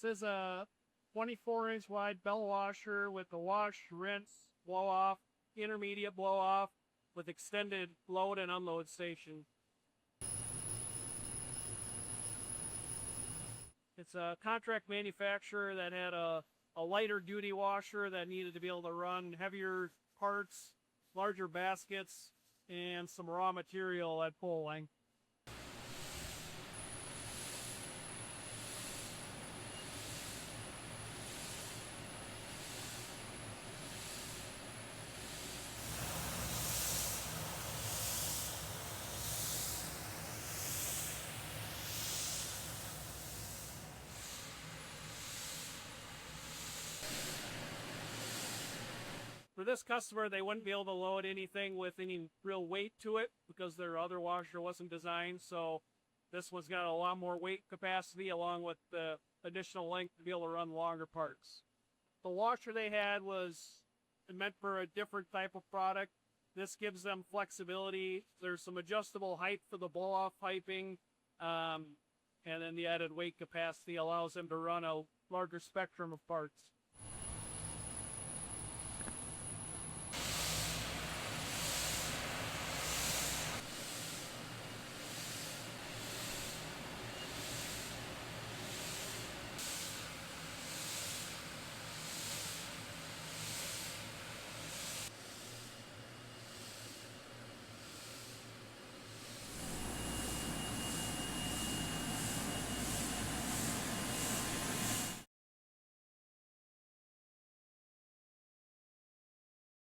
This is a 24-inch wide bell washer with a wash, rinse, blow off, intermediate blow off with extended load and unload station. It's a contract manufacturer that had a lighter duty washer that needed to be able to run heavier parts, larger baskets, and some raw material at full length. For this customer, they wouldn't be able to load anything with any real weight to it because their other washer wasn't designed, so this one's got a lot more weight capacity along with the additional length to be able to run longer parts. The washer they had was meant for a different type of product. This gives them flexibility. There's some adjustable height for the blow-off piping, and then the added weight capacity allows them to run a larger spectrum of parts.